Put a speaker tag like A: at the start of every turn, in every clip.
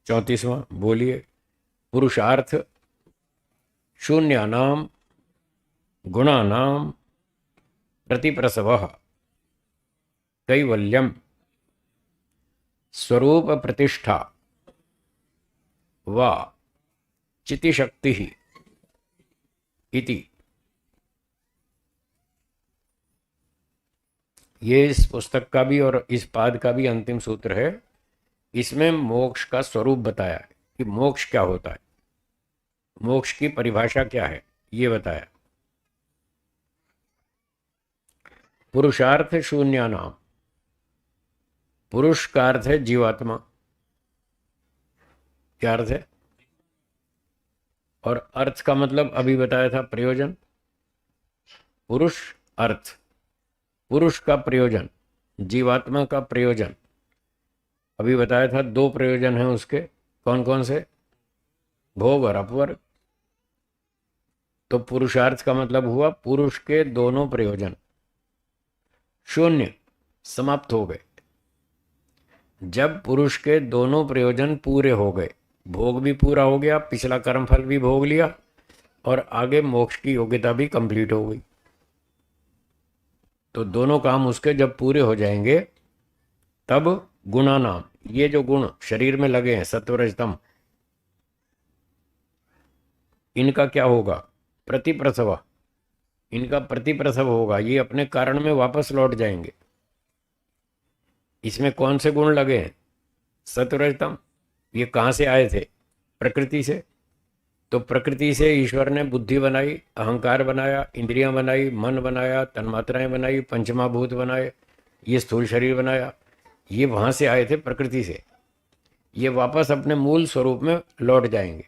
A: 34वां बोलिए। पुरुषार्थ शून्यानाम गुणानाम प्रतिप्रसवः कैवल्यम स्वरूप प्रतिष्ठा वा चितिशक्ति इति। ये इस पुस्तक का भी और इस पाद का भी अंतिम सूत्र है। इसमें मोक्ष का स्वरूप बताया है कि मोक्ष क्या होता है, मोक्ष की परिभाषा क्या है, ये बताया। पुरुषार्थ शून्यानाम, पुरुष का अर्थ है जीवात्मा, क्या अर्थ है, और अर्थ का मतलब अभी बताया था प्रयोजन। पुरुष अर्थ, पुरुष का प्रयोजन, जीवात्मा का प्रयोजन। अभी बताया था दो प्रयोजन हैं उसके, कौन कौन से, भोग और अपवर्ग। तो पुरुषार्थ का मतलब हुआ पुरुष के दोनों प्रयोजन शून्य, समाप्त हो गए। जब पुरुष के दोनों प्रयोजन पूरे हो गए, भोग भी पूरा हो गया, पिछला कर्मफल भी भोग लिया और आगे मोक्ष की योग्यता भी कंप्लीट हो गई, तो दोनों काम उसके जब पूरे हो जाएंगे तब गुणानाम, ये जो गुण शरीर में लगे हैं सत्वरजतम, इनका क्या होगा, प्रतिप्रसव, इनका प्रतिप्रसव होगा, ये अपने कारण में वापस लौट जाएंगे। इसमें कौन से गुण लगे हैं, सत्वरजतम, ये कहाँ से आए थे, प्रकृति से। तो प्रकृति से ईश्वर ने बुद्धि बनाई, अहंकार बनाया, इंद्रियां बनाई, मन बनाया, तन्मात्राएं बनाई, पंचमहाभूत बनाए, ये स्थूल शरीर बनाया, ये वहाँ से आए थे प्रकृति से। ये वापस अपने मूल स्वरूप में लौट जाएंगे,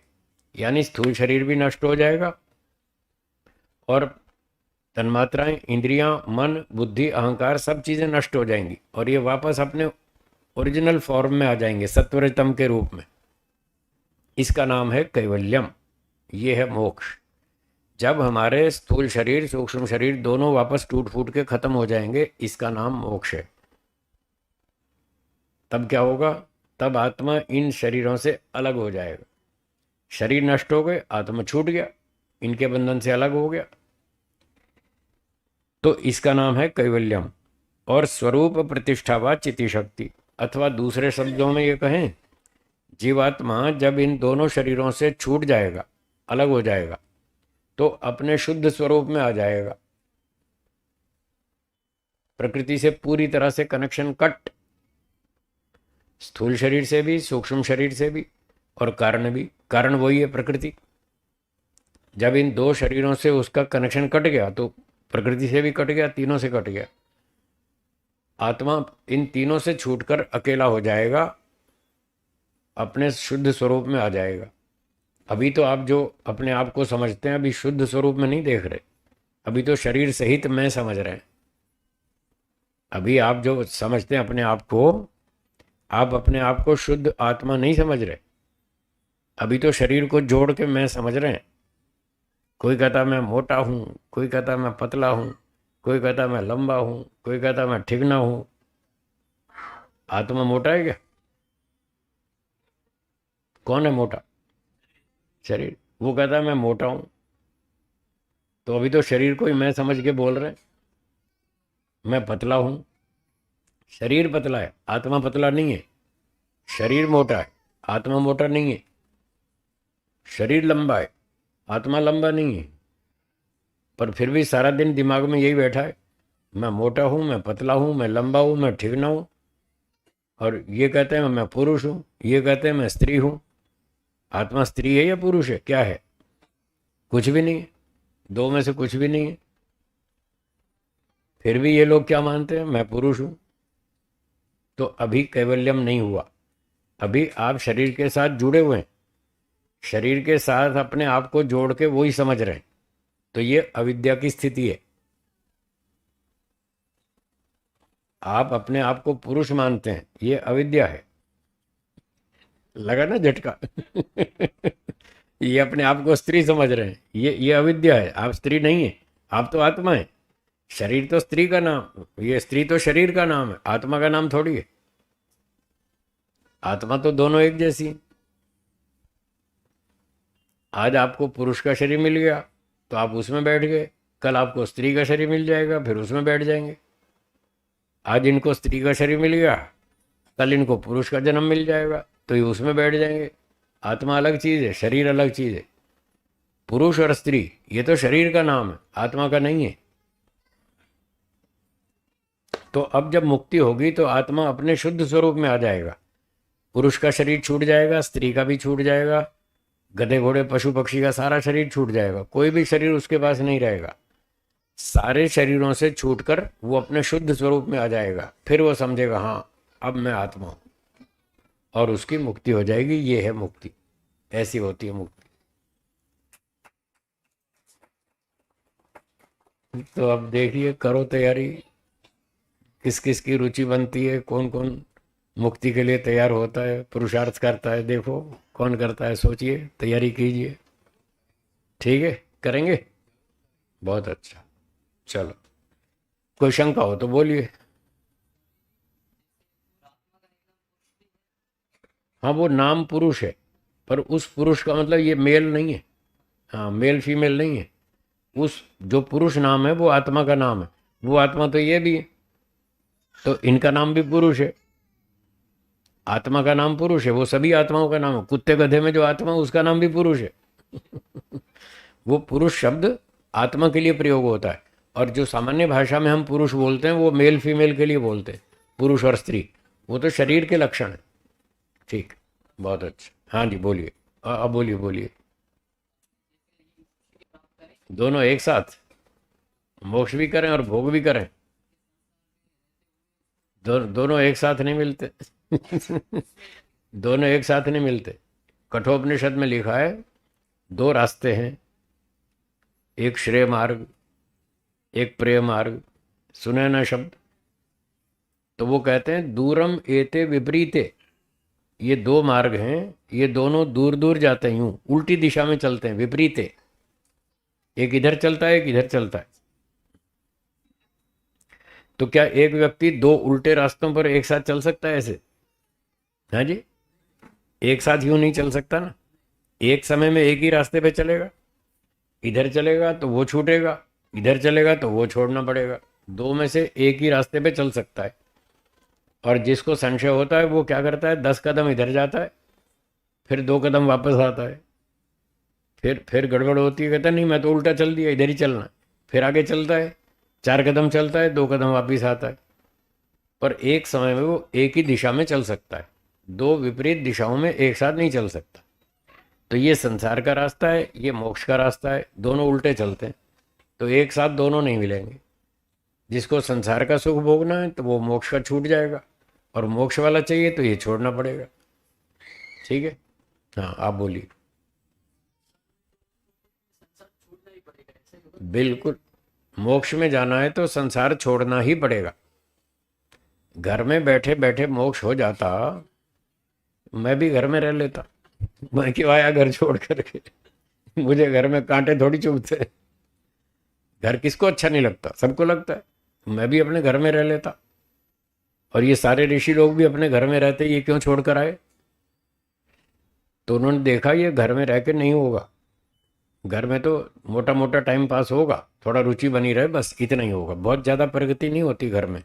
A: यानी स्थूल शरीर भी नष्ट हो जाएगा और तन्मात्राएं, इंद्रियां, मन, बुद्धि, अहंकार सब चीज़ें नष्ट हो जाएंगी और ये वापस अपने ओरिजिनल फॉर्म में आ जाएंगे सत्वरजतम के रूप में। इसका नाम है कैवल्यम, ये है मोक्ष। जब हमारे स्थूल शरीर सूक्ष्म शरीर दोनों वापस टूट फूट के खत्म हो जाएंगे, इसका नाम मोक्ष है। तब क्या होगा, तब आत्मा इन शरीरों से अलग हो जाएगा। शरीर नष्ट हो गए, आत्मा छूट गया, इनके बंधन से अलग हो गया, तो इसका नाम है कैवल्यम। और स्वरूप प्रतिष्ठा व चिति शक्ति, अथवा दूसरे शब्दों में ये कहें, जीवात्मा जब इन दोनों शरीरों से छूट जाएगा, अलग हो जाएगा, तो अपने शुद्ध स्वरूप में आ जाएगा। प्रकृति से पूरी तरह से कनेक्शन कट, स्थूल शरीर से भी, सूक्ष्म शरीर से भी, और कारण भी। कारण वही है प्रकृति। जब इन दो शरीरों से उसका कनेक्शन कट गया तो प्रकृति से भी कट गया, तीनों से कट गया। आत्मा इन तीनों से छूटकर अकेला हो जाएगा, अपने शुद्ध स्वरूप में आ जाएगा। अभी तो आप जो अपने आप को समझते हैं, अभी शुद्ध स्वरूप में नहीं देख रहे, अभी तो शरीर सहित मैं समझ रहे हैं। अभी आप जो समझते हैं अपने आप को, आप अपने आप को शुद्ध आत्मा नहीं समझ रहे, अभी तो शरीर को जोड़ के मैं समझ रहे हैं। कोई कहता मैं मोटा हूँ, कोई कहता मैं पतला हूँ, कोई कहता मैं लंबा हूँ, कोई कहता मैं ठिगना हूँ। आत्मा मोटा है क्या, कौन है मोटा, शरीर। वो कहता मैं मोटा हूँ, तो अभी तो शरीर को ही मैं समझ के बोल रहे हैं। मैं पतला हूँ, शरीर पतला है, आत्मा पतला नहीं है। शरीर मोटा है, आत्मा मोटा नहीं है। शरीर लंबा है, आत्मा लंबा नहीं है। पर फिर भी सारा दिन दिमाग में यही बैठा है, मैं मोटा हूँ, मैं पतला हूँ, मैं लंबा हूँ, मैं ठिगना हूँ। और ये कहते हैं मैं पुरुष हूँ, ये कहते हैं मैं स्त्री हूँ। आत्मा स्त्री है या पुरुष है, क्या है, कुछ भी नहीं है, दो में से कुछ भी नहीं है। फिर भी ये लोग क्या मानते हैं, मैं पुरुष हूँ। तो अभी कैवल्यम नहीं हुआ, अभी आप शरीर के साथ जुड़े हुए हैं, शरीर के साथ अपने आप को जोड़ के वही समझ रहे हैं। तो ये अविद्या की स्थिति है। आप अपने आप को पुरुष मानते हैं, ये अविद्या है। लगा ना झटका ये अपने आप को स्त्री समझ रहे हैं, ये अविद्या है। आप स्त्री नहीं है, आप तो आत्मा है। शरीर तो स्त्री का नाम, ये स्त्री तो शरीर का नाम है, आत्मा का नाम थोड़ी है। आत्मा तो दोनों एक जैसी है। आज आपको पुरुष का शरीर मिल गया तो आप उसमें बैठ गए, कल आपको स्त्री का शरीर मिल जाएगा फिर उसमें बैठ जाएंगे। आज इनको स्त्री का शरीर मिल गया, कल इनको पुरुष का जन्म मिल जाएगा तो ये उसमें बैठ जाएंगे। आत्मा अलग चीज़ है, शरीर अलग चीज़ है। पुरुष और स्त्री ये तो शरीर का नाम है, आत्मा का नहीं है। तो अब जब मुक्ति होगी तो आत्मा अपने शुद्ध स्वरूप में आ जाएगा। पुरुष का शरीर छूट जाएगा, स्त्री का भी छूट जाएगा, गधे घोड़े पशु पक्षी का सारा शरीर छूट जाएगा, कोई भी शरीर उसके पास नहीं रहेगा। सारे शरीरों से छूटकर वो अपने शुद्ध स्वरूप में आ जाएगा। फिर वो समझेगा हाँ अब मैं आत्मा हूं, और उसकी मुक्ति हो जाएगी। ये है मुक्ति, ऐसी होती है मुक्ति। तो अब देखिए, करो तैयारी, किस किस की रुचि बनती है, कौन कौन मुक्ति के लिए तैयार होता है, पुरुषार्थ करता है, देखो कौन करता है, सोचिए, तैयारी कीजिए। ठीक है, करेंगे, बहुत अच्छा। चलो, कोई शंका हो तो बोलिए। हाँ, वो नाम पुरुष है, पर उस पुरुष का मतलब ये मेल नहीं है। हाँ, मेल फीमेल नहीं है। उस जो पुरुष नाम है वो आत्मा का नाम है। वो आत्मा तो ये भी है, तो इनका नाम भी पुरुष है। आत्मा का नाम पुरुष है, वो सभी आत्माओं का नाम है। कुत्ते गधे में जो आत्मा उसका नाम भी पुरुष है। वो पुरुष शब्द आत्मा के लिए प्रयोग होता है, और जो सामान्य भाषा में हम पुरुष बोलते हैं वो मेल फीमेल के लिए बोलते हैं, पुरुष और स्त्री। वो तो शरीर के लक्षण है। ठीक, बहुत अच्छा। हाँ जी, बोलिए। अब बोलिए बोलिए। दोनों एक साथ मोक्ष भी करें और भोग भी करें? दोनों एक साथ नहीं मिलते। दोनों एक साथ नहीं मिलते। कठोपनिषद में लिखा है दो रास्ते हैं, एक श्रेय मार्ग, एक प्रेय मार्ग। सुने ना शब्द? तो वो कहते हैं दूरम एते विपरीते, ये दो मार्ग हैं, ये दोनों दूर दूर जाते हैं, यूं उल्टी दिशा में चलते हैं, विपरीते। एक इधर चलता है, एक इधर चलता है। तो क्या एक व्यक्ति दो उल्टे रास्तों पर एक साथ चल सकता है ऐसे? हाँ जी, एक साथ यूं नहीं चल सकता ना। एक समय में एक ही रास्ते पे चलेगा। इधर चलेगा तो वो छूटेगा, इधर चलेगा तो वो छोड़ना पड़ेगा। दो में से एक ही रास्ते पे चल सकता है। और जिसको संशय होता है वो क्या करता है, 10 कदम इधर जाता है, फिर 2 कदम वापस आता है, फिर गड़बड़ होती है, कहता है नहीं मैं तो उल्टा चल दिया, इधर ही चलना है। फिर आगे चलता है, 4 कदम चलता है, 2 कदम वापिस आता है। पर एक समय में वो एक ही दिशा में चल सकता है, दो विपरीत दिशाओं में एक साथ नहीं चल सकता। तो ये संसार का रास्ता है, ये मोक्ष का रास्ता है, दोनों उल्टे चलते हैं, तो एक साथ दोनों नहीं मिलेंगे। जिसको संसार का सुख भोगना है तो वो मोक्ष का छूट जाएगा, और मोक्ष वाला चाहिए तो ये छोड़ना पड़ेगा। ठीक है, हाँ आप बोलिए। बिल्कुल, मोक्ष में जाना है तो संसार छोड़ना ही पड़ेगा। घर में बैठे बैठे मोक्ष हो जाता, मैं भी घर में रह लेता। मैं क्यों आया घर छोड़ करके? मुझे घर में कांटे थोड़ी चुभते। घर किसको अच्छा नहीं लगता, सबको लगता है। मैं भी अपने घर में रह लेता, और ये सारे ऋषि लोग भी अपने घर में रहते, ये क्यों छोड़ कर आए? तो उन्होंने देखा ये घर में रह के नहीं होगा। घर में तो मोटा मोटा टाइम पास होगा, थोड़ा रुचि बनी रहे, बस इतना ही होगा, बहुत ज़्यादा प्रगति नहीं होती घर में।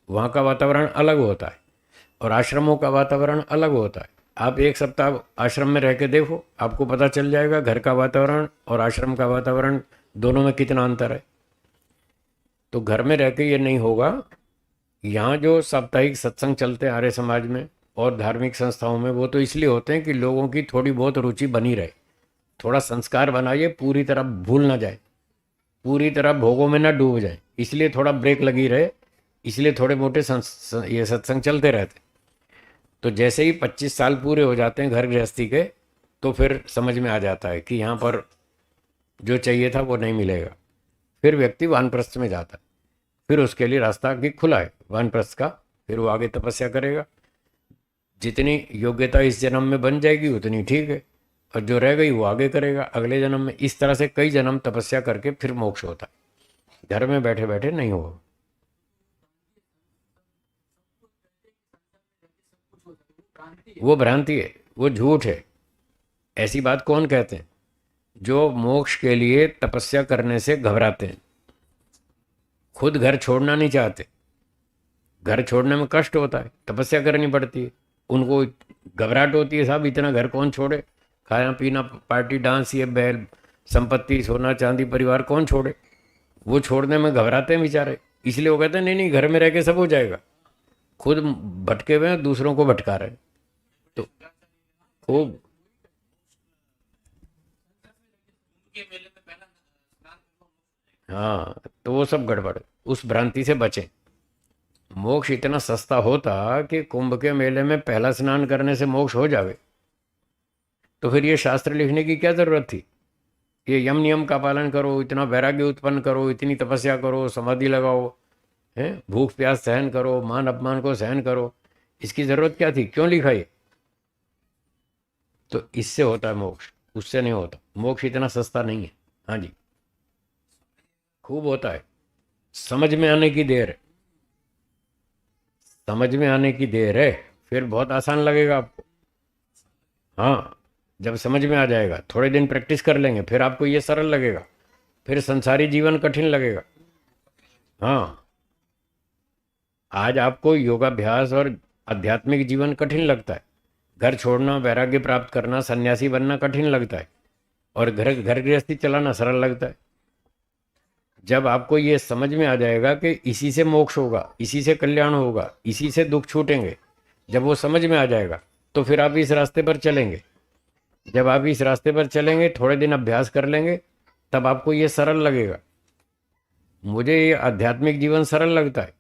A: वहाँ का वातावरण अलग होता है, और आश्रमों का वातावरण अलग होता है। आप एक सप्ताह आश्रम में रह के देखो, आपको पता चल जाएगा घर का वातावरण और आश्रम का वातावरण दोनों में कितना अंतर है। तो घर में रह के ये नहीं होगा। यहाँ जो साप्ताहिक सत्संग चलते हैं आर्य समाज में और धार्मिक संस्थाओं में, वो तो इसलिए होते हैं कि लोगों की थोड़ी बहुत रुचि बनी रहे, थोड़ा संस्कार बनाइए, पूरी तरह भूल ना जाए, पूरी तरह भोगों में ना डूब जाए, इसलिए थोड़ा ब्रेक लगी रहे, इसलिए थोड़े मोटे ये सत्संग चलते रहते। तो जैसे ही 25 साल पूरे हो जाते हैं घर गृहस्थी के, तो फिर समझ में आ जाता है कि यहाँ पर जो चाहिए था वो नहीं मिलेगा। फिर व्यक्ति वानप्रस्थ में जाता है, फिर उसके लिए रास्ता भी खुला है वानप्रस्थ का। फिर वो आगे तपस्या करेगा, जितनी योग्यता इस जन्म में बन जाएगी उतनी ठीक है, और जो रह गई वो आगे करेगा अगले जन्म में। इस तरह से कई जन्म तपस्या करके फिर मोक्ष होता है, घर में बैठे बैठे नहीं होगा। वो भ्रांति है, वो झूठ है। ऐसी बात कौन कहते हैं? जो मोक्ष के लिए तपस्या करने से घबराते हैं, खुद घर छोड़ना नहीं चाहते, घर छोड़ने में कष्ट होता है, तपस्या करनी पड़ती है, उनको घबराहट होती है, साहब इतना घर कौन छोड़े, खाना पीना पार्टी डांस ये बैल संपत्ति सोना चांदी परिवार कौन छोड़े, वो छोड़ने में घबराते हैं बेचारे। इसलिए वो कहते हैं नहीं नहीं घर में रह के सब हो जाएगा, खुद भटके हुए हैं दूसरों को भटका रहे हैं। तो खूब हाँ, तो वो सब गड़बड़, उस भ्रांति से बचें। मोक्ष इतना सस्ता होता कि कुंभ के मेले में पहला स्नान करने से मोक्ष हो जावे, तो फिर ये शास्त्र लिखने की क्या जरूरत थी। ये यम नियम का पालन करो, इतना वैराग्य उत्पन्न करो, इतनी तपस्या करो, समाधि लगाओ, है भूख प्यास सहन करो, मान अपमान को सहन करो, इसकी जरूरत क्या थी, क्यों लिखा ये। तो इससे होता है मोक्ष, उससे नहीं होता। मोक्ष इतना सस्ता नहीं है। हाँ जी, खूब होता है, समझ में आने की देर है, समझ में आने की देर है, फिर बहुत आसान लगेगा आपको। हाँ, जब समझ में आ जाएगा, थोड़े दिन प्रैक्टिस कर लेंगे, फिर आपको ये सरल लगेगा, फिर संसारी जीवन कठिन लगेगा। हाँ, आज आपको योगाभ्यास और आध्यात्मिक जीवन कठिन लगता है, घर छोड़ना, वैराग्य प्राप्त करना, सन्यासी बनना कठिन लगता है, और घर घर गृहस्थी चलाना सरल लगता है। जब आपको ये समझ में आ जाएगा कि इसी से मोक्ष होगा, इसी से कल्याण होगा, इसी से दुख छूटेंगे, जब वो समझ में आ जाएगा तो फिर आप इस रास्ते पर चलेंगे। जब आप इस रास्ते पर चलेंगे, थोड़े दिन अभ्यास कर लेंगे, तब आपको ये सरल लगेगा। मुझे ये आध्यात्मिक जीवन सरल लगता है,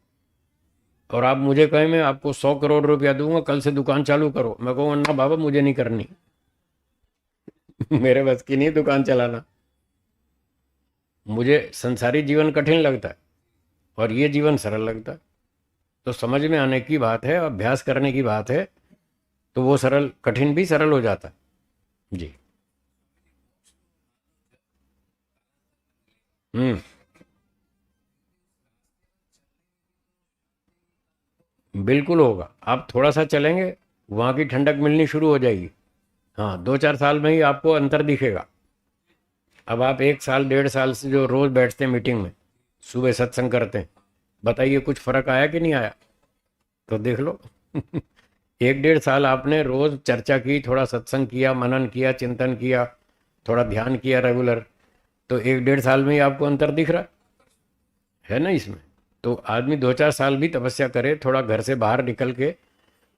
A: और आप मुझे कहें मैं आपको 100 करोड़ रुपया दूंगा, कल से दुकान चालू करो, मैं कहूँगा ना बाबा मुझे नहीं करनी मेरे बस की नहीं दुकान चलाना, मुझे संसारी जीवन कठिन लगता है और ये जीवन सरल लगता है। तो समझ में आने की बात है, अभ्यास करने की बात है, तो वो सरल, कठिन भी सरल हो जाता है। जी। हम्म, बिल्कुल होगा। आप थोड़ा सा चलेंगे, वहाँ की ठंडक मिलनी शुरू हो जाएगी। हाँ, 2-4 साल में ही आपको अंतर दिखेगा। अब आप 1 साल 1.5 साल से जो रोज बैठते हैं मीटिंग में, सुबह सत्संग करते हैं, बताइए कुछ फर्क आया कि नहीं आया, तो देख लो 1-1.5 साल आपने रोज चर्चा की, थोड़ा सत्संग किया, मनन किया, चिंतन किया, थोड़ा ध्यान किया रेगुलर, तो 1-1.5 साल में ही आपको अंतर दिख रहा है ना इसमें। तो आदमी 2-4 साल भी तपस्या करे, थोड़ा घर से बाहर निकल के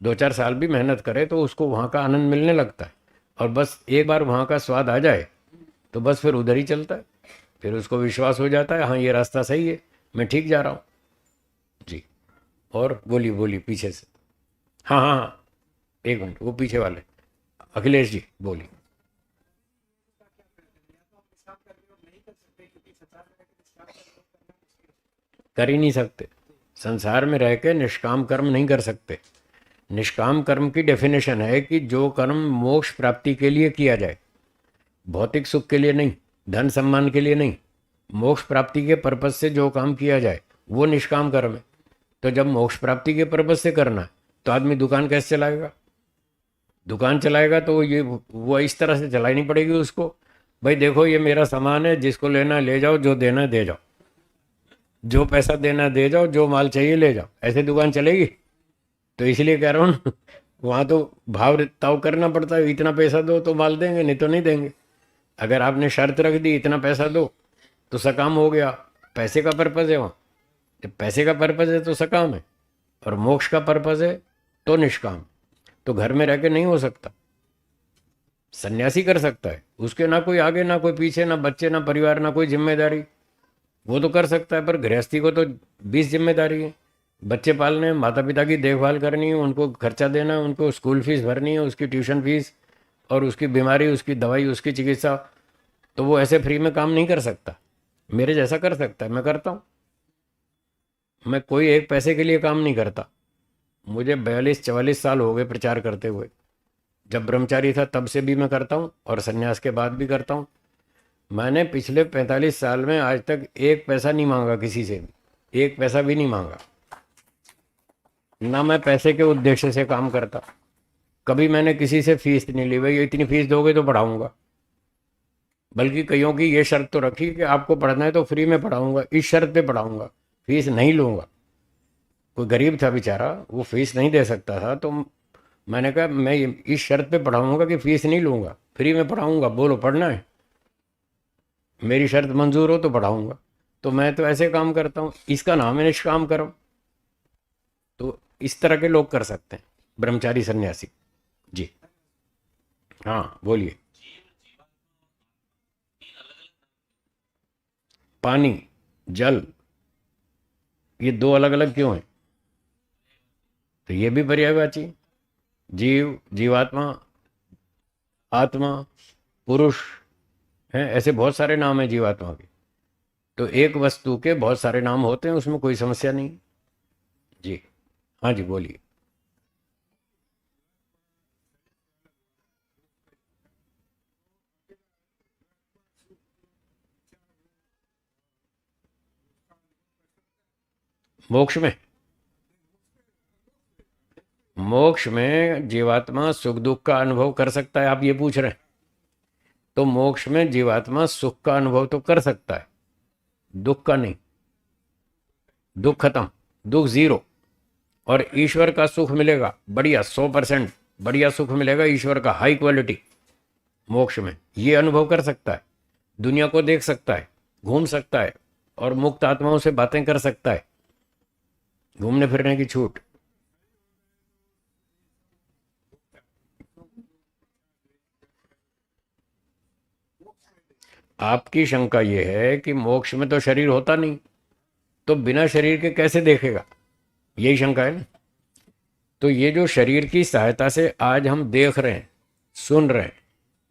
A: 2-4 साल भी मेहनत करे, तो उसको वहाँ का आनंद मिलने लगता है। और बस एक बार वहाँ का स्वाद आ जाए तो बस फिर उधर ही चलता है, फिर उसको विश्वास हो जाता है, हाँ ये रास्ता सही है, मैं ठीक जा रहा हूँ। जी। और बोलिए बोलिए पीछे से। हाँ हाँ हाँ, 1 मिनट, वो पीछे वाले अखिलेश जी बोलिए। कर ही नहीं सकते, संसार में रह के निष्काम कर्म नहीं कर सकते। निष्काम कर्म की डेफिनेशन है कि जो कर्म मोक्ष प्राप्ति के लिए किया जाए, भौतिक सुख के लिए नहीं, धन सम्मान के लिए नहीं, मोक्ष प्राप्ति के पर्पज से जो काम किया जाए वो निष्काम कर्म है। तो जब मोक्ष प्राप्ति के पर्पज से करना है तो आदमी दुकान कैसे चलाएगा, दुकान चलाएगा तो ये वो इस तरह से चलानी पड़ेगी उसको, भाई देखो ये मेरा सामान है, जिसको लेना है ले जाओ, जो देना है दे जाओ, जो पैसा देना है दे जाओ, जो माल चाहिए ले जाओ, ऐसे दुकान चलेगी। तो इसलिए कह रहा हूँ ना, वहाँ तो भाव ताव करना पड़ता है, इतना पैसा दो तो माल देंगे, नहीं तो नहीं देंगे। अगर आपने शर्त रख दी इतना पैसा दो तो सकाम हो गया, पैसे का पर्पज़ है वहाँ। जब पैसे का पर्पज़ है तो सकाम है, और मोक्ष का पर्पज़ है तो निष्काम। तो घर में रह के नहीं हो सकता, सन्यासी कर सकता है, उसके ना कोई आगे ना कोई पीछे, ना बच्चे ना परिवार ना कोई जिम्मेदारी, वो तो कर सकता है। पर गृहस्थी को तो 20 जिम्मेदारी है, बच्चे पालने, माता पिता की देखभाल करनी है, उनको खर्चा देना है, उनको स्कूल फीस भरनी है, उसकी ट्यूशन फीस, और उसकी बीमारी, उसकी दवाई, उसकी चिकित्सा। तो वो ऐसे फ्री में काम नहीं कर सकता, मेरे जैसा कर सकता है, मैं करता हूँ। मैं कोई एक पैसे के लिए काम नहीं करता। मुझे 42-44 साल हो गए प्रचार करते हुए, जब ब्रह्मचारी था तब से भी मैं करता हूँ, और सन्यास के बाद भी करता हूँ। मैंने पिछले 45 साल में आज तक एक पैसा नहीं मांगा किसी से भी, एक पैसा भी नहीं मांगा, ना मैं पैसे के उद्देश्य से काम करता। कभी मैंने किसी से फीस नहीं ली, भाई इतनी फीस दोगे तो पढ़ाऊँगा, बल्कि कईयों की ये शर्त तो रखी कि आपको पढ़ना है तो फ्री में पढ़ाऊंगा, इस शर्त पे पढ़ाऊंगा, फीस नहीं लूंगा। कोई गरीब था बेचारा, वो फीस नहीं दे सकता था, तो मैंने कहा मैं इस शर्त पे पढ़ाऊंगा कि फीस नहीं लूंगा, फ्री में पढ़ाऊंगा, बोलो पढ़ना है, मेरी शर्त मंजूर हो तो पढ़ाऊंगा। तो मैं तो ऐसे काम करता हूँ, इसका नाम है निष्काम कर्म। तो इस तरह के लोग कर सकते हैं, ब्रह्मचारी सन्यासी। जी हाँ बोलिए। पानी, जल, ये दो अलग अलग क्यों हैं? तो ये भी पर्यायवाची। जीव, जीवात्मा, आत्मा, पुरुष, हैं, ऐसे बहुत सारे नाम हैं जीवात्मा के। तो एक वस्तु के बहुत सारे नाम होते हैं, उसमें कोई समस्या नहीं। जी हाँ जी बोलिए। मोक्ष में, मोक्ष में जीवात्मा सुख दुख का अनुभव कर सकता है, आप ये पूछ रहे हैं? तो मोक्ष में जीवात्मा सुख का अनुभव तो कर सकता है, दुख का नहीं। दुख खत्म, दुख जीरो। और ईश्वर का सुख मिलेगा बढ़िया, 100% बढ़िया सुख मिलेगा ईश्वर का, हाई क्वालिटी। मोक्ष में ये अनुभव कर सकता है, दुनिया को देख सकता है, घूम सकता है, और मुक्त आत्माओं से बातें कर सकता है, घूमने फिरने की छूट। आपकी शंका यह है कि मोक्ष में तो शरीर होता नहीं, तो बिना शरीर के कैसे देखेगा, यही शंका है ना? तो ये जो शरीर की सहायता से आज हम देख रहे हैं, सुन रहे हैं,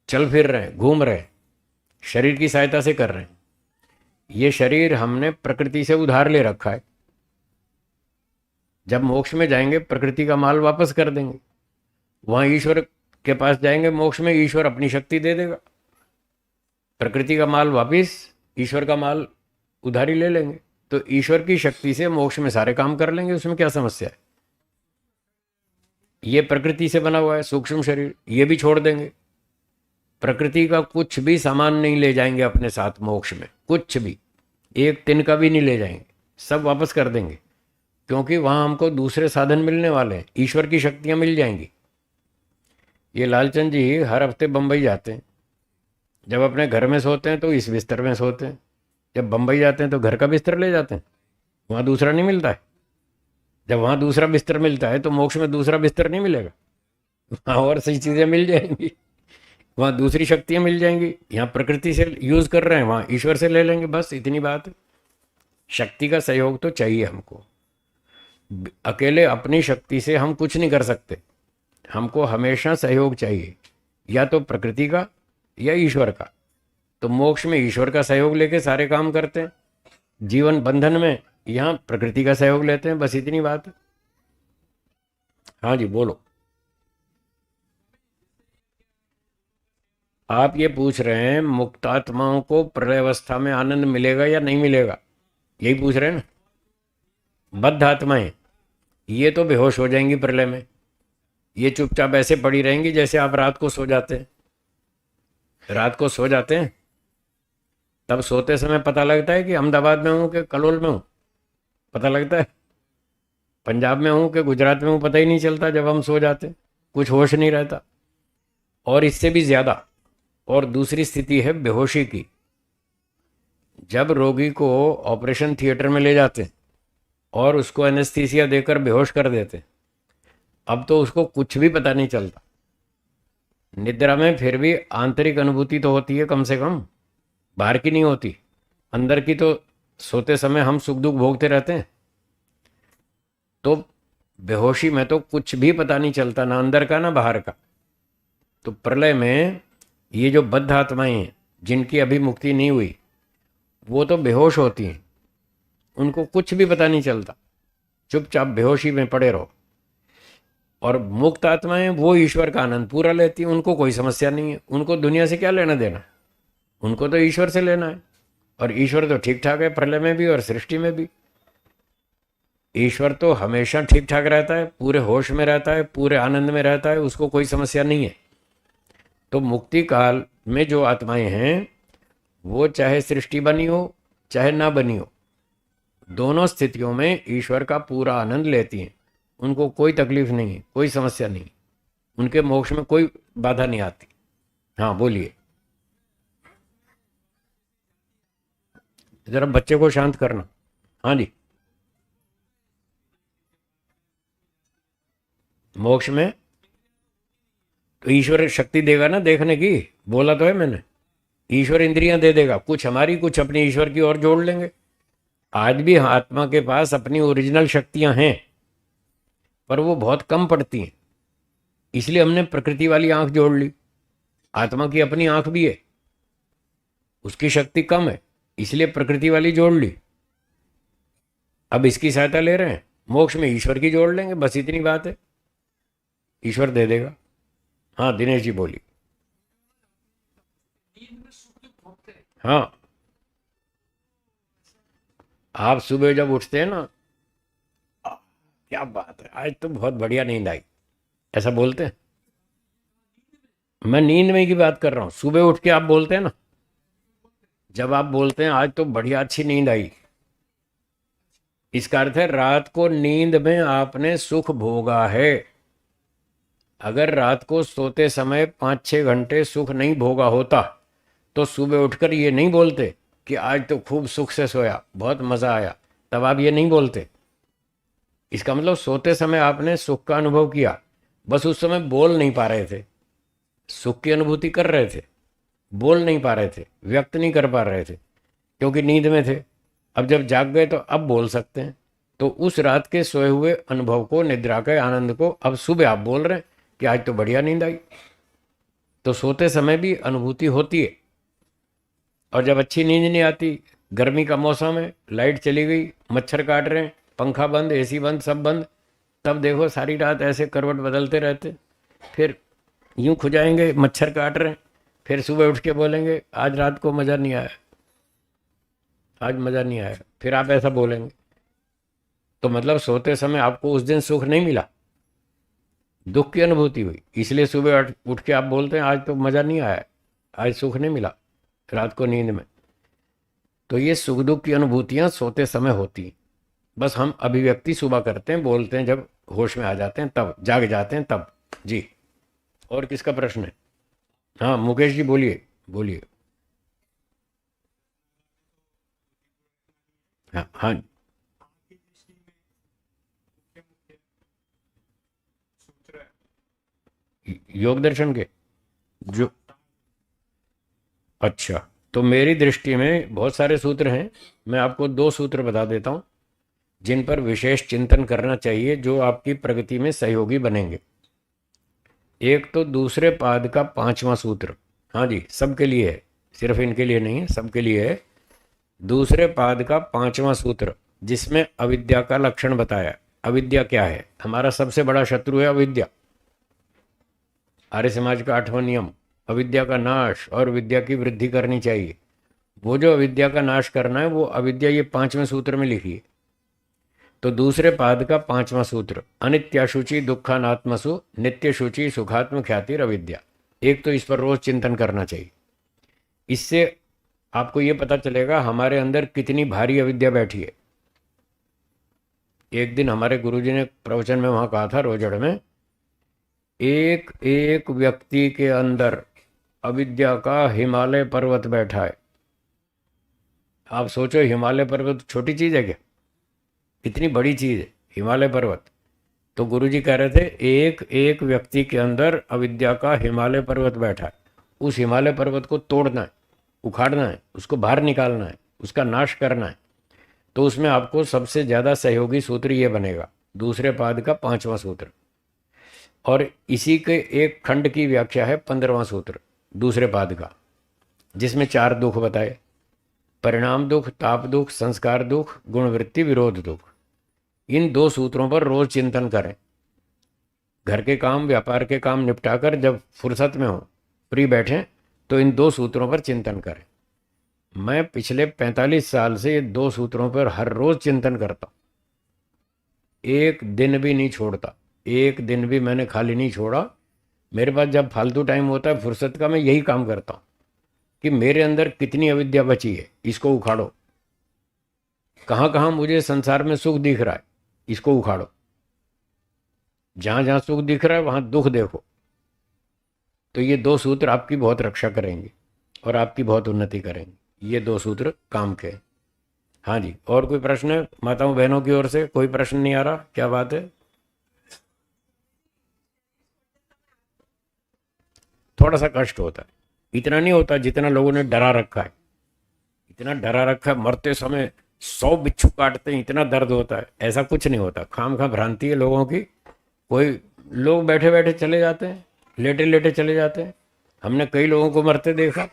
A: चल फिर रहे हैं, घूम रहे हैं, शरीर की सहायता से कर रहे हैं। ये शरीर हमने प्रकृति से उधार ले रखा है। जब मोक्ष में जाएंगे प्रकृति का माल वापस कर देंगे, वहां ईश्वर के पास जाएंगे, मोक्ष में ईश्वर अपनी शक्ति दे देगा, प्रकृति का माल वापिस, ईश्वर का माल उधारी ले लेंगे। तो ईश्वर की शक्ति से मोक्ष में सारे काम कर लेंगे, उसमें क्या समस्या है? ये प्रकृति से बना हुआ है सूक्ष्म शरीर, ये भी छोड़ देंगे, प्रकृति का कुछ भी सामान नहीं ले जाएंगे अपने साथ मोक्ष में, कुछ भी, एक तिनका भी नहीं ले जाएंगे, सब वापस कर देंगे। क्योंकि वहां हमको दूसरे साधन मिलने वाले हैं, ईश्वर की शक्तियां मिल जाएंगी। ये लालचंद जी हर हफ्ते बम्बई जाते हैं, जब अपने घर में सोते हैं तो इस बिस्तर में सोते हैं, जब बम्बई जाते हैं तो घर का बिस्तर ले जाते हैं, वहाँ दूसरा नहीं मिलता है। जब वहाँ दूसरा बिस्तर मिलता है तो मोक्ष में दूसरा बिस्तर नहीं मिलेगा, वहाँ और सही चीज़ें मिल जाएंगी, वहाँ दूसरी शक्तियाँ मिल जाएंगी। यहाँ प्रकृति से यूज़ कर रहे हैं, वहाँ ईश्वर से ले लेंगे, बस इतनी बात है। शक्ति का सहयोग तो चाहिए हमको, अकेले अपनी शक्ति से हम कुछ नहीं कर सकते, हमको हमेशा सहयोग चाहिए, या तो प्रकृति का या ईश्वर का। तो मोक्ष में ईश्वर का सहयोग लेके सारे काम करते हैं, जीवन बंधन में यहाँ प्रकृति का सहयोग लेते हैं, बस इतनी बात है। हाँ जी बोलो। आप ये पूछ रहे हैं मुक्तात्माओं को प्रलय अवस्था में आनंद मिलेगा या नहीं मिलेगा, यही पूछ रहे हैं ना? बद्ध आत्माएं ये तो बेहोश हो जाएंगी प्रलय में, ये चुपचाप ऐसे पड़ी रहेंगी जैसे आप रात को सो जाते हैं। रात को सो जाते हैं, तब सोते समय पता लगता है कि अहमदाबाद में हूँ कि कलोल में हूँ, पता लगता है। पंजाब में हूँ कि गुजरात में हूँ, पता ही नहीं चलता जब हम सो जाते, कुछ होश नहीं रहता। और इससे भी ज़्यादा और दूसरी स्थिति है बेहोशी की। जब रोगी को ऑपरेशन थिएटर में ले जाते हैं और उसको एनेस्थीसिया देकर बेहोश कर देते हैं, अब तो उसको कुछ भी पता नहीं चलता। निद्रा में फिर भी आंतरिक अनुभूति तो होती है, कम से कम बाहर की नहीं होती, अंदर की तो सोते समय हम सुख दुख भोगते रहते हैं। तो बेहोशी में तो कुछ भी पता नहीं चलता, ना अंदर का ना बाहर का। तो प्रलय में ये जो बद्ध आत्माएं हैं जिनकी अभी मुक्ति नहीं हुई, वो तो बेहोश होती हैं, उनको कुछ भी पता नहीं चलता, चुपचाप बेहोशी में पड़े रहो। और मुक्त आत्माएं वो ईश्वर का आनंद पूरा लेती हैं, उनको कोई समस्या नहीं है, उनको दुनिया से क्या लेना देना, उनको तो ईश्वर से लेना है। और ईश्वर तो ठीक ठाक है प्रलय में भी और सृष्टि में भी। ईश्वर तो हमेशा ठीक ठाक रहता है, पूरे होश में रहता है, पूरे आनंद में रहता है, उसको कोई समस्या नहीं है। तो मुक्ति काल में जो आत्माएं हैं वो चाहे सृष्टि बनी हो चाहे ना बनी हो, दोनों स्थितियों में ईश्वर का पूरा आनंद लेती हैं। उनको कोई तकलीफ नहीं है, कोई समस्या नहीं, उनके मोक्ष में कोई बाधा नहीं आती। हाँ बोलिए, जरा बच्चे को शांत करना। हाँ जी, मोक्ष में तो ईश्वर शक्ति देगा ना देखने की, बोला तो है मैंने। ईश्वर इंद्रियां दे देगा, कुछ हमारी कुछ अपनी ईश्वर की और जोड़ लेंगे। आज भी आत्मा के पास अपनी ओरिजिनल शक्तियां हैं, पर वो बहुत कम पड़ती हैं, इसलिए हमने प्रकृति वाली आंख जोड़ ली। आत्मा की अपनी आंख भी है, उसकी शक्ति कम है, इसलिए प्रकृति वाली जोड़ ली। अब इसकी सहायता ले रहे हैं, मोक्ष में ईश्वर की जोड़ लेंगे, बस इतनी बात है, ईश्वर दे देगा। हाँ दिनेश जी बोलिए। हाँ, आप सुबह जब उठते हैं ना, क्या बात है, आज तो बहुत बढ़िया नींद आई, ऐसा बोलते हैं। मैं नींद में की बात कर रहा हूँ, सुबह उठ के आप बोलते हैं ना, जब आप बोलते हैं आज तो बढ़िया अच्छी नींद आई, इसका अर्थ है रात को नींद में आपने सुख भोगा है। अगर रात को सोते समय 5-6 घंटे सुख नहीं भोगा होता तो सुबह उठकर ये नहीं बोलते कि आज तो खूब सुख से सोया, बहुत मज़ा आया, तब आप ये नहीं बोलते। इसका मतलब सोते समय आपने सुख का अनुभव किया, बस उस समय बोल नहीं पा रहे थे, सुख की अनुभूति कर रहे थे, बोल नहीं पा रहे थे, व्यक्त नहीं कर पा रहे थे क्योंकि नींद में थे। अब जब जाग गए तो अब बोल सकते हैं। तो उस रात के सोए हुए अनुभव को, निद्रा के आनंद को अब सुबह आप बोल रहे हैं कि आज तो बढ़िया नींद आई। तो सोते समय भी अनुभूति होती है। और जब अच्छी नींद नहीं आती, गर्मी का मौसम है, लाइट चली गई, मच्छर काट रहे हैं, पंखा बंद, एसी बंद, सब बंद, तब देखो सारी रात ऐसे करवट बदलते रहते, फिर यूं खुजाएंगे, मच्छर काट रहे हैं, फिर सुबह उठ के बोलेंगे आज रात को मज़ा नहीं आया, आज मज़ा नहीं आया, फिर आप ऐसा बोलेंगे। तो मतलब सोते समय आपको उस दिन सुख नहीं मिला, दुख की अनुभूति हुई, इसलिए सुबह उठ के आप बोलते हैं आज तो मज़ा नहीं आया, आज सुख नहीं मिला रात को नींद में। तो ये सुख दुख की अनुभूतियाँ सोते समय होती हैं, बस हम अभिव्यक्ति सुबह करते हैं, बोलते हैं जब होश में आ जाते हैं, तब जाग जाते हैं तब। जी, और किसका प्रश्न है? हाँ मुकेश जी बोलिए, बोलिए। हाँ हाँ, योग दर्शन के जो, अच्छा, तो मेरी दृष्टि में बहुत सारे सूत्र हैं, मैं आपको 2 सूत्र बता देता हूँ जिन पर विशेष चिंतन करना चाहिए, जो आपकी प्रगति में सहयोगी बनेंगे। एक तो दूसरे पाद का 5वां सूत्र, हाँ जी सबके लिए है, सिर्फ इनके लिए नहीं है, सबके लिए है। दूसरे पाद का 5वां सूत्र जिसमें अविद्या का लक्षण बताया। अविद्या क्या है? हमारा सबसे बड़ा शत्रु है अविद्या। आर्य समाज का 8वां नियम, अविद्या का नाश और विद्या की वृद्धि करनी चाहिए। वो जो अविद्या का नाश करना है वो अविद्या ये 5वें सूत्र में लिखी है। तो दूसरे पाद का 5वां सूत्र, अनित्याशुचि दुखानात्मसु नित्य शुचि सुखात्म ख्यातिर अविद्या। एक तो इस पर रोज चिंतन करना चाहिए, इससे आपको ये पता चलेगा हमारे अंदर कितनी भारी अविद्या बैठी है। एक दिन हमारे गुरुजी ने प्रवचन में वहाँ कहा था रोजड़ में, एक एक व्यक्ति के अंदर अविद्या का हिमालय पर्वत बैठा है। आप सोचो हिमालय पर्वत छोटी चीज़ है क्या? इतनी बड़ी चीज़ है हिमालय पर्वत। तो गुरुजी कह रहे थे एक एक व्यक्ति के अंदर अविद्या का हिमालय पर्वत बैठा है। उस हिमालय पर्वत को तोड़ना है, उखाड़ना है, उसको बाहर निकालना है, उसका नाश करना है। तो उसमें आपको सबसे ज़्यादा सहयोगी सूत्र ये बनेगा, दूसरे पाद का 5वां सूत्र। और इसी के एक खंड की व्याख्या है 15वां सूत्र दूसरे पाद का, जिसमें 4 दुख बताए, परिणाम दुख, ताप दुख, संस्कार दुख, गुणवृत्ति विरोध दुख। इन 2 सूत्रों पर रोज चिंतन करें। घर के काम, व्यापार के काम निपटाकर जब फुर्सत में हो, फ्री बैठें, तो इन 2 सूत्रों पर चिंतन करें। मैं पिछले 45 साल से ये 2 सूत्रों पर हर रोज चिंतन करता हूँ, एक दिन भी नहीं छोड़ता, एक दिन भी मैंने खाली नहीं छोड़ा। मेरे पास जब फालतू टाइम होता है फुर्सत का, मैं यही काम करता हूँ। कि मेरे अंदर कितनी अविद्या बची है, इसको उखाड़ो। कहाँ कहाँ मुझे संसार में सुख दिख रहा है, इसको उखाड़ो। जहाँ जहाँ सुख दिख रहा है वहाँ दुख देखो। तो ये दो सूत्र आपकी बहुत रक्षा करेंगे और आपकी बहुत उन्नति करेंगे। ये दो सूत्र काम के हैं। हाँ जी, और कोई प्रश्न है माताओं बहनों की ओर से? कोई प्रश्न नहीं आ रहा? क्या बात है? थोड़ा सा कष्ट होता है, इतना नहीं होता जितना लोगों ने डरा रखा है। इतना डरा रखा है, मरते समय 100 बिच्छू काटते हैं, इतना दर्द होता है। ऐसा कुछ नहीं होता, खाम खा भ्रांति है लोगों की। कोई लोग बैठे बैठे चले जाते हैं, लेटे लेटे चले जाते हैं। हमने कई लोगों को मरते देखा,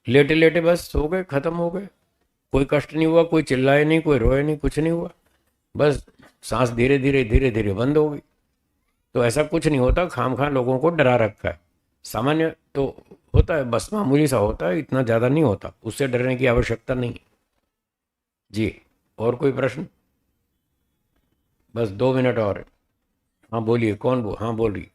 A: लेटे लेटे बस हो गए, खत्म हो गए। कोई कष्ट नहीं हुआ, कोई चिल्लाए नहीं, कोई रोए नहीं, कुछ नहीं हुआ। बस सांस धीरे धीरे धीरे धीरे बंद हो गई। तो ऐसा कुछ नहीं होता, खाम खा लोगों को डरा रखा है। सामान्य तो होता है, बस मामूली सा होता है, इतना ज़्यादा नहीं होता, उससे डरने की आवश्यकता नहीं। जी, और कोई प्रश्न? बस 2 मिनट और है। हाँ बोलिए, हाँ बोलिए।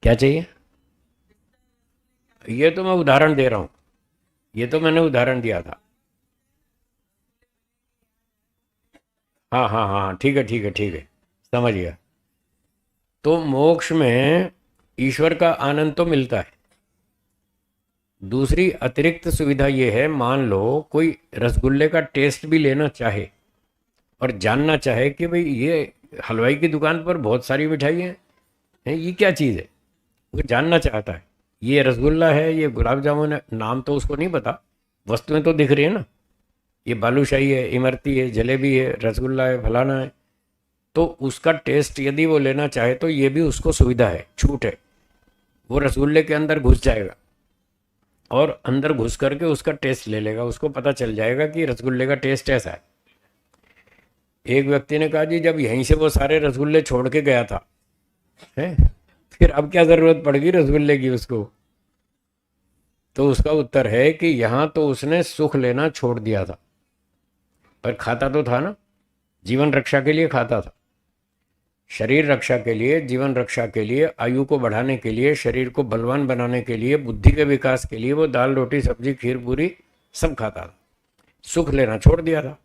A: क्या चाहिए? ये तो मैं उदाहरण दे रहा हूँ, ये तो मैंने उदाहरण दिया था। हाँ हाँ हाँ, ठीक है ठीक है ठीक है, समझ गया। तो मोक्ष में ईश्वर का आनंद तो मिलता है। दूसरी अतिरिक्त सुविधा ये है, मान लो कोई रसगुल्ले का टेस्ट भी लेना चाहे और जानना चाहे कि भाई ये हलवाई की दुकान पर बहुत सारी मिठाइयाँ हैं, ये क्या चीज़ है, वो जानना चाहता है। ये रसगुल्ला है, ये गुलाब जामुन है, नाम तो उसको नहीं पता, वस्तुएं तो दिख रही है ना। ये बालूशाही है, इमरती है, जलेबी है, रसगुल्ला है, फलाना है। तो उसका टेस्ट यदि वो लेना चाहे तो ये भी उसको सुविधा है, छूट है। वो रसगुल्ले के अंदर घुस जाएगा और अंदर घुस करके उसका टेस्ट ले लेगा, उसको पता चल जाएगा कि रसगुल्ले का टेस्ट ऐसा है। एक व्यक्ति ने कहा जी जब यहीं से वो सारे रसगुल्ले छोड़ के गया था, है, फिर अब क्या ज़रूरत पड़ गई रसगुल्ले की उसको? तो उसका उत्तर है कि यहाँ तो उसने सुख लेना छोड़ दिया था, पर खाता तो था ना, जीवन रक्षा के लिए खाता था। शरीर रक्षा के लिए, जीवन रक्षा के लिए, आयु को बढ़ाने के लिए, शरीर को बलवान बनाने के लिए, बुद्धि के विकास के लिए वो दाल रोटी सब्जी खीर पूरी सब खाता था, सुख लेना छोड़ दिया था।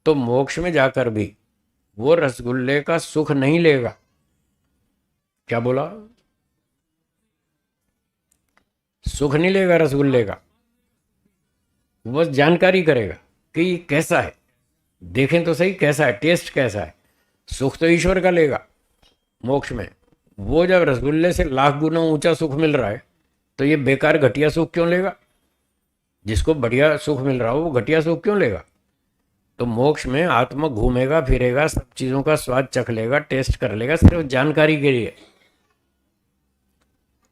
A: तो मोक्ष में जाकर भी वो रसगुल्ले का सुख नहीं लेगा। क्या बोला? सुख नहीं लेगा रसगुल्ले का, वो बस जानकारी करेगा कि ये कैसा है, देखें तो सही कैसा है, टेस्ट कैसा है। सुख तो ईश्वर का लेगा मोक्ष में। वो जब रसगुल्ले से लाख गुना ऊंचा सुख मिल रहा है तो ये बेकार घटिया सुख क्यों लेगा? जिसको बढ़िया सुख मिल रहा हो वो घटिया सुख क्यों लेगा? तो मोक्ष में आत्मा घूमेगा फिरेगा, सब चीज़ों का स्वाद चख लेगा, टेस्ट कर लेगा, सिर्फ जानकारी के लिए।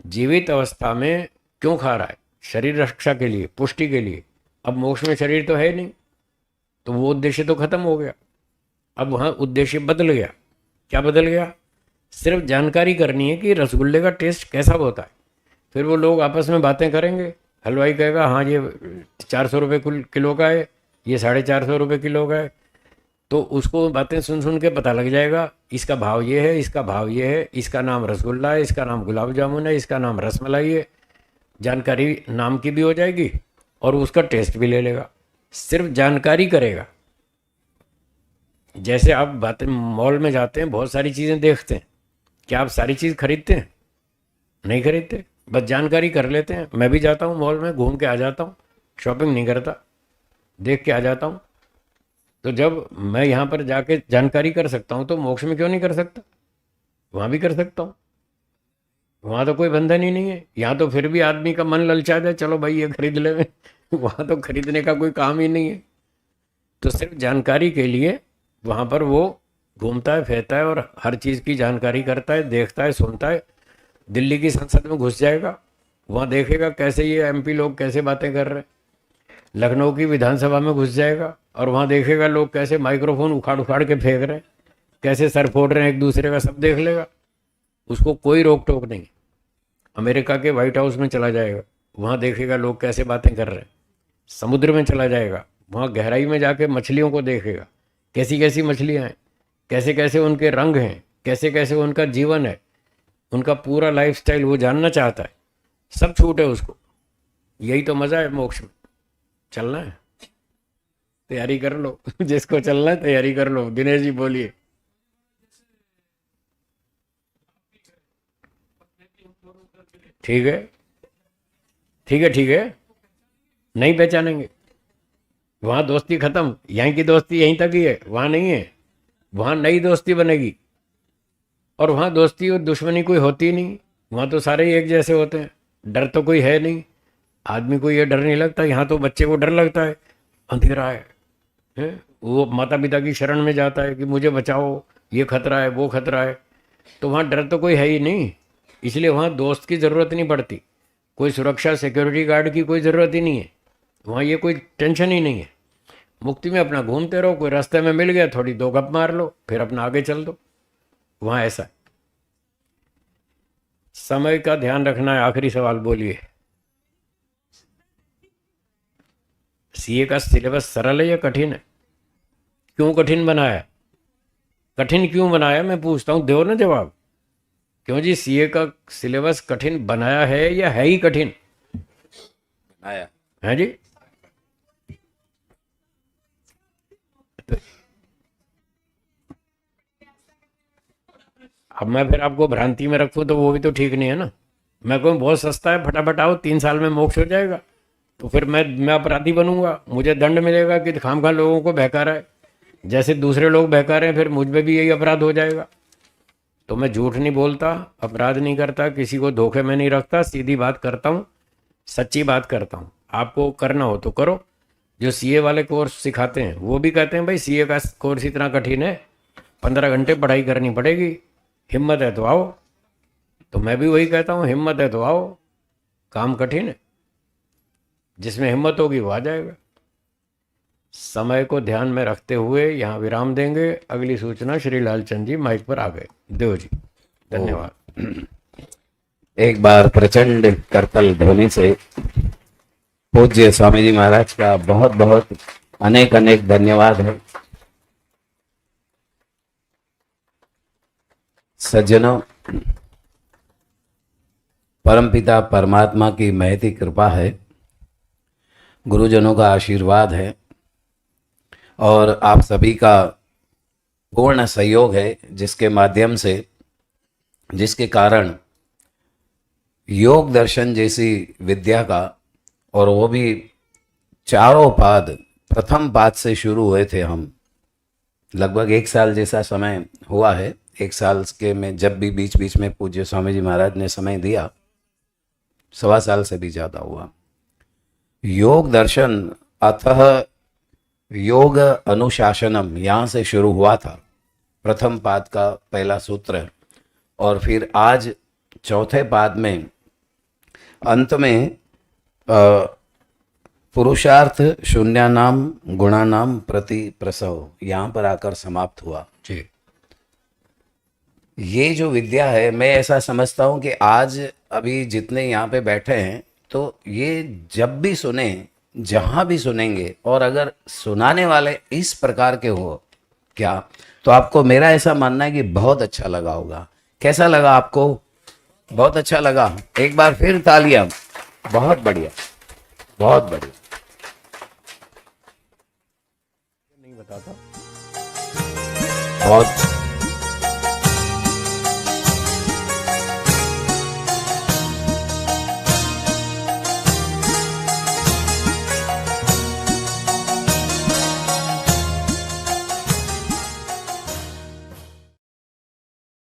A: जीवित अवस्था में क्यों खा रहा है? शरीर रक्षा के लिए, पुष्टि के लिए। अब मोक्ष में शरीर तो है नहीं, तो वो उद्देश्य तो खत्म हो गया। अब वहाँ उद्देश्य बदल गया। क्या बदल गया? सिर्फ जानकारी करनी है कि रसगुल्ले का टेस्ट कैसा होता है। फिर वो लोग आपस में बातें करेंगे, हलवाई कहेगा हाँ ये 400 रुपये किलो का है, ये 450 रुपये किलो का है। तो उसको बातें सुन सुन के पता लग जाएगा, इसका भाव ये है, इसका भाव ये है, इसका नाम रसगुल्ला है, इसका नाम गुलाब जामुन है, इसका नाम रसमलाई है। जानकारी नाम की भी हो जाएगी और उसका टेस्ट भी ले लेगा। सिर्फ जानकारी करेगा। जैसे आप बातें मॉल में जाते हैं, बहुत सारी चीज़ें देखते हैं, क्या आप सारी चीज़ खरीदते हैं? नहीं खरीदते, बस जानकारी कर लेते हैं। मैं भी जाता हूँ मॉल में, घूम के आ जाता हूँ, शॉपिंग नहीं करता, देख के आ जाता हूँ। तो जब मैं यहाँ पर जाके जानकारी कर सकता हूँ तो मोक्ष में क्यों नहीं कर सकता? वहाँ भी कर सकता हूँ, वहाँ तो कोई बंधन ही नहीं है। यहाँ तो फिर भी आदमी का मन ललचा जाए, चलो भाई ये खरीद ले वहाँ तो खरीदने का कोई काम ही नहीं है। तो सिर्फ जानकारी के लिए वहाँ पर वो घूमता है, फिरता है और हर चीज़ की जानकारी करता है, देखता है, सुनता है। दिल्ली की संसद में घुस जाएगा, वहाँ देखेगा कैसे ये एमपी लोग कैसे बातें कर रहे हैं। लखनऊ की विधानसभा में घुस जाएगा और वहाँ देखेगा लोग कैसे माइक्रोफोन उखाड़ उखाड़ के फेंक रहे हैं, कैसे सर फोड़ रहे हैं एक दूसरे का, सब देख लेगा। उसको कोई रोक टोक नहीं। अमेरिका के वाइट हाउस में चला जाएगा, वहाँ देखेगा लोग कैसे बातें कर रहे हैं। समुद्र में चला जाएगा, वहाँ गहराई में जाके मछलियों को देखेगा, कैसी कैसी मछलियाँ हैं, कैसे कैसे उनके रंग हैं, कैसे कैसे उनका जीवन है, उनका पूरा लाइफस्टाइल वो जानना चाहता है। सब छूट है उसको। यही तो मज़ा है मोक्ष में। चलना है, तैयारी कर लो। जिसको चलना है तैयारी कर लो। दिनेश जी बोलिए। ठीक है, ठीक है, ठीक है। नहीं पहचानेंगे। वहाँ दोस्ती खत्म। यहाँ की दोस्ती यहीं तक ही है, वहाँ नहीं है। वहाँ नई दोस्ती बनेगी। और वहाँ दोस्ती और दुश्मनी कोई होती नहीं। वहाँ तो सारे ही एक जैसे होते हैं। डर तो कोई है नहीं। आदमी को ये डर नहीं लगता। यहाँ तो बच्चे को डर लगता है, अंधेरा है? वो माता पिता की शरण में जाता है कि मुझे बचाओ, ये खतरा है, वो खतरा है। तो वहाँ डर तो कोई है ही नहीं। इसलिए वहाँ दोस्त की ज़रूरत नहीं पड़ती। कोई सुरक्षा सिक्योरिटी गार्ड की कोई ज़रूरत ही नहीं है। वहाँ ये कोई टेंशन ही नहीं है। मुक्ति में अपना घूमते रहो। कोई रास्ते में मिल गया, थोड़ी दो गप मार लो, फिर अपना आगे चल दो। वहाँ ऐसा है। समय का ध्यान रखना है। आखिरी सवाल बोलिए। सीए का सिलेबस सरल है या कठिन है? क्यों कठिन बनाया? कठिन क्यों बनाया मैं पूछता हूँ, दो ना जवाब। क्यों जी सीए का सिलेबस कठिन बनाया है या है ही कठिन?
B: आया
A: है जी। तो अब मैं फिर आपको भ्रांति में रखूं तो वो भी तो ठीक नहीं है ना। मैं कहूँ बहुत सस्ता है, फटाफट आओ, 3 साल में मोक्ष हो जाएगा, तो फिर मैं अपराधी बनूंगा, मुझे दंड मिलेगा कि खामखा लोगों को बहका रहा है। जैसे दूसरे लोग बहका रहे हैं, फिर मुझ में भी यही अपराध हो जाएगा। तो मैं झूठ नहीं बोलता, अपराध नहीं करता, किसी को धोखे में नहीं रखता, सीधी बात करता हूँ, सच्ची बात करता हूँ। आपको करना हो तो करो। जो सीए वाले कोर्स सिखाते हैं वो भी कहते हैं भाई सीए का कोर्स इतना कठिन है, 15 घंटे पढ़ाई करनी पड़ेगी, हिम्मत है तो आओ। तो मैं भी वही कहता हूँ, हिम्मत है तो आओ। काम कठिन है, जिसमें हिम्मत होगी वो आ जाएगा। समय को ध्यान में रखते हुए यहाँ विराम देंगे। अगली सूचना श्री लालचंद जी माइक पर आ गए। देव जी धन्यवाद।
B: एक बार प्रचंड करतल ध्वनि से पूज्य स्वामी जी महाराज का बहुत बहुत अनेक अनेक धन्यवाद है। सज्जनों, परमपिता परमात्मा की महती कृपा है, गुरुजनों का आशीर्वाद है और आप सभी का पूर्ण सहयोग है, जिसके माध्यम से, जिसके कारण योग दर्शन जैसी विद्या का, और वो भी चारों पाद, प्रथम पाद से शुरू हुए थे हम। लगभग 1 साल जैसा समय हुआ है। 1 साल के में जब भी बीच बीच में पूज्य स्वामी जी महाराज ने समय दिया, 1.25 साल से भी ज़्यादा हुआ। योग दर्शन अतः योग अनुशासनम यहाँ से शुरू हुआ था, प्रथम पाद का पहला सूत्र। और फिर आज चौथे पाद में अंत में पुरुषार्थ शून्यानाम गुणानाम प्रति प्रसव यहाँ पर आकर समाप्त हुआ।
A: जी।
B: ये जो विद्या है, मैं ऐसा समझता हूँ कि आज अभी जितने यहाँ पे बैठे हैं, तो ये जब भी सुने, जहाँ भी सुनेंगे, और अगर सुनाने वाले इस प्रकार के हो क्या, तो आपको, मेरा ऐसा मानना है कि बहुत अच्छा लगा होगा। कैसा लगा आपको? बहुत अच्छा लगा। एक बार फिर तालियां। बहुत बढ़िया, बहुत बढ़िया।
A: नहीं बताता।
B: बहुत